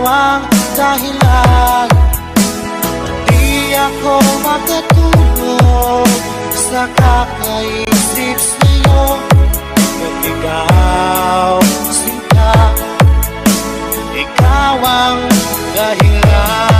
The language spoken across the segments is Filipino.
ang dahilan. Di ako makatulog sa kakaisip sa'yo. At ikaw, sinta, ikaw ang dahilan.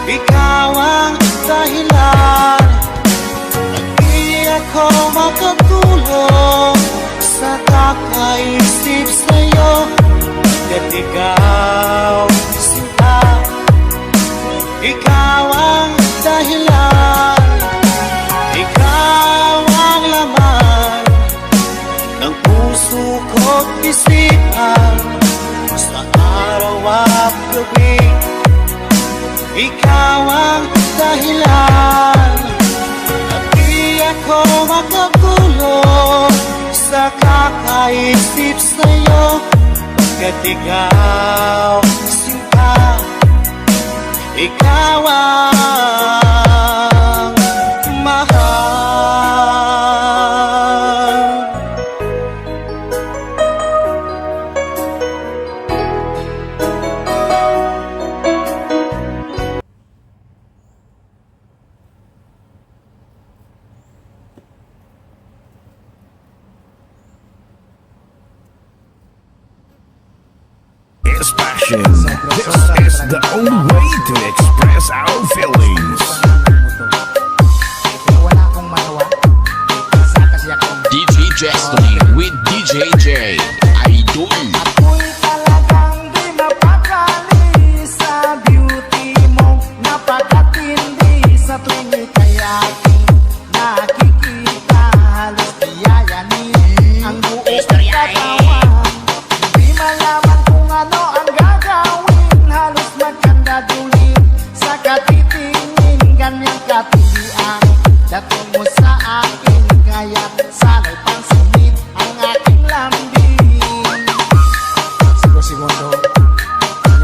Ikaw ang dahilan. At di ako makatulog sa kakaisip sa'yo. At ikaw, sinta, ikaw ang dahilan. Ikaw ang laman ng puso ko't isipan sa araw at gabi. Ikaw ang dahilan. At di ako makatulog sa kakaisip sa'yo. At ikaw, sinta, ikaw ang mahal. It's passion. This is the only way to express our feelings. DJ Destiny with DJ J. Idol. Ako'y talagang di mapakali sa beauty mo. Napakatindi sa tuwing ika'y aking nakikita. Halos biyayanin ang buong katawan. Di malaman kung ano ang gagawin. Halos magkandadulin sa katitingin. Ganyang katilian dating mo sa akin. Kaya't sana'y pansinin ang aking lambing. Segundo,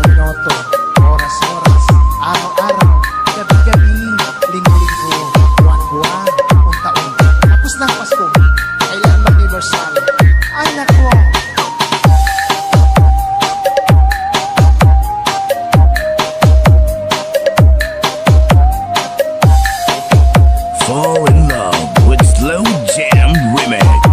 minuto, oras-oras, araw-araw, gabi-gabi, linggo-linggo, buwan-buwan, taon-taon. Tapos na ang Pasko, kailan mag-universal? Ay nako! Fall in love with Slow Jam Remix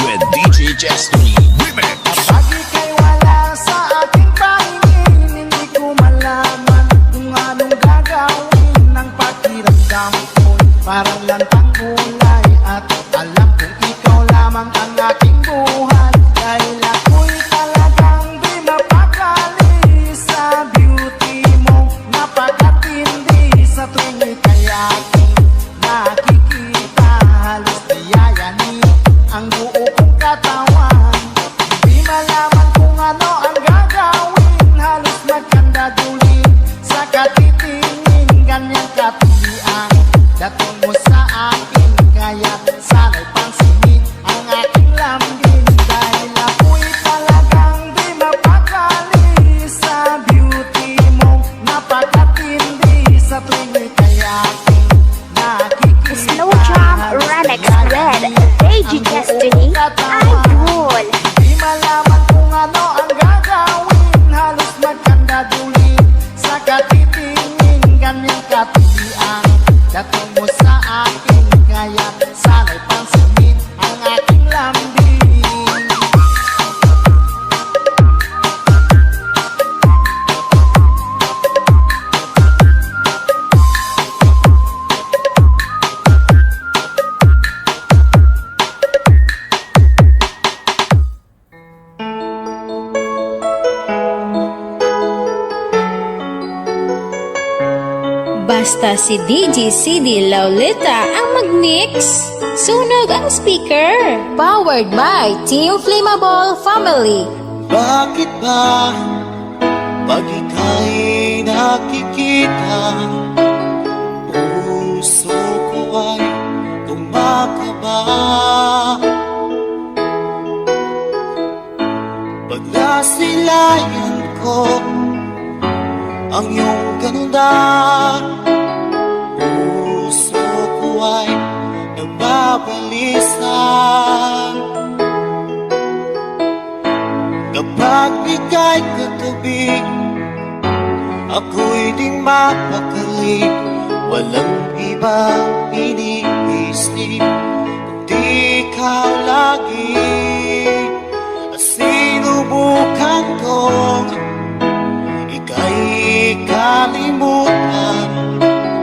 with DJ Destiny Remix. Kapag ika'y wala sa aking pahingin, hindi ko malaman kung anong gagawin. Ang pakiramdam ko'y parang lantang kulay. At alam kong ikaw lamang ang aking buhay. Dahil Basta si DJ CD Laulita ang mag-mix. Sunog ang speaker. Powered by Team Flammable Family. Bakit ba pag ika'y nakikita, puso ko ay kumakaba? Pag nasilayan ko ang iyong ganda, puso ko ay nagbabalisa. Kapag ika'y katabi, ako'y di mapakali. Walang ibang iniisip kundi ikaw lagi. At sinubukan kong ika'y kalimutan,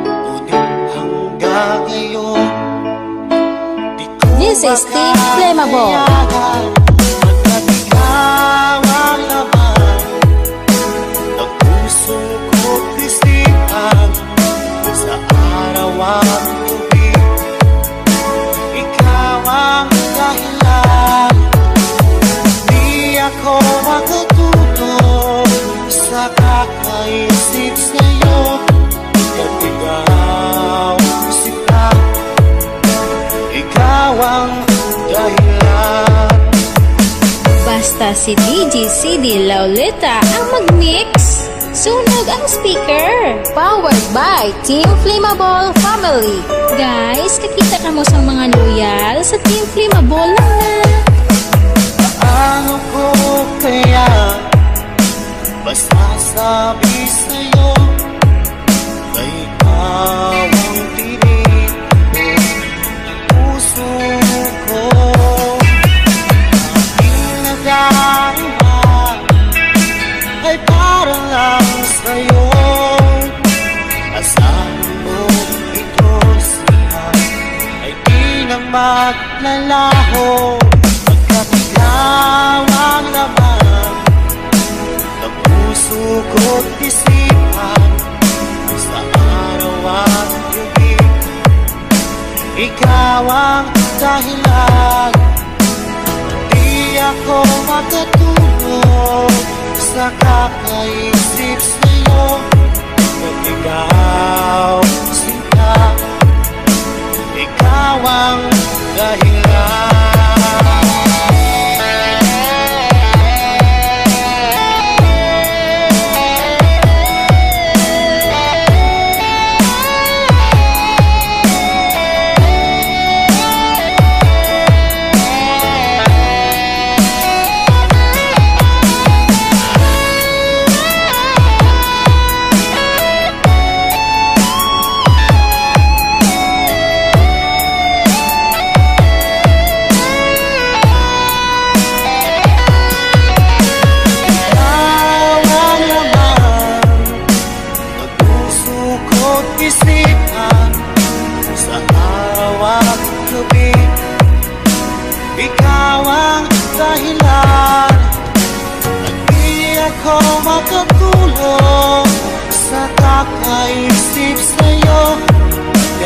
ngunit hanggang ngayon di ko This is Team Flammable. makayanan. Pagkat ikaw ang laman ng puso ko't isipan, sa araw at gabi ikaw ang dahilan. Di ako makatulog sa kakaisip sa'yo, at ikaw sila, ikaw ang dahilan. Basta si DJ CD Laulita ang mag-mix. Sunog ang speaker. Powered by Team Flammable Family. Guys, kakita ka mo sa mga loyal sa Team Flammable lang na. Ano ko kaya basta sabi sa'yo, na ikaw ang tinig ng puso ko. Aking nadarama ay para lang sa'yo. Asahan mo ito siya ay di na maglalaho. Pagkat ikaw ang laman ng puso ko't isipan, sa araw at gabi ikaw ang dahilan. Di ako makatulog sa kakaisip sa'yo, at ikaw sinta, ikaw ang dahilan. Isipan sa araw at gabi, ikaw ang dahilan. At di ako makatulog sa kakaisip sa'yo,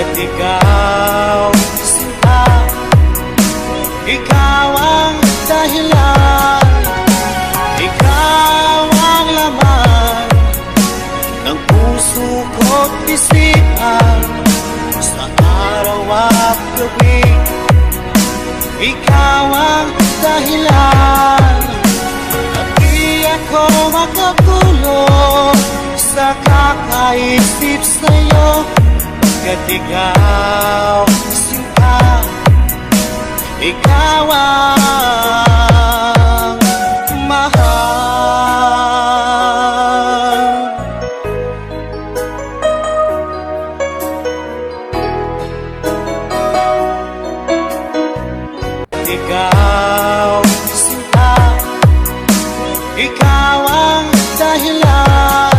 at ikaw sinta, ikaw ang dahilan. Ikaw ang laman ng puso ko't isipan, sa araw at gabi ikaw ang dahilan. At di ako makatulog sa kakaisip sa'yo, at ikaw sinta, ikaw ang mahal. Ikaw sinta, ikaw ang dahilan.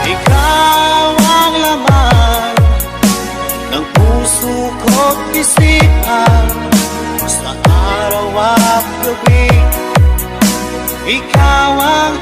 Ikaw ang laman ng puso ko't isipan, sa araw at gabi ikaw ang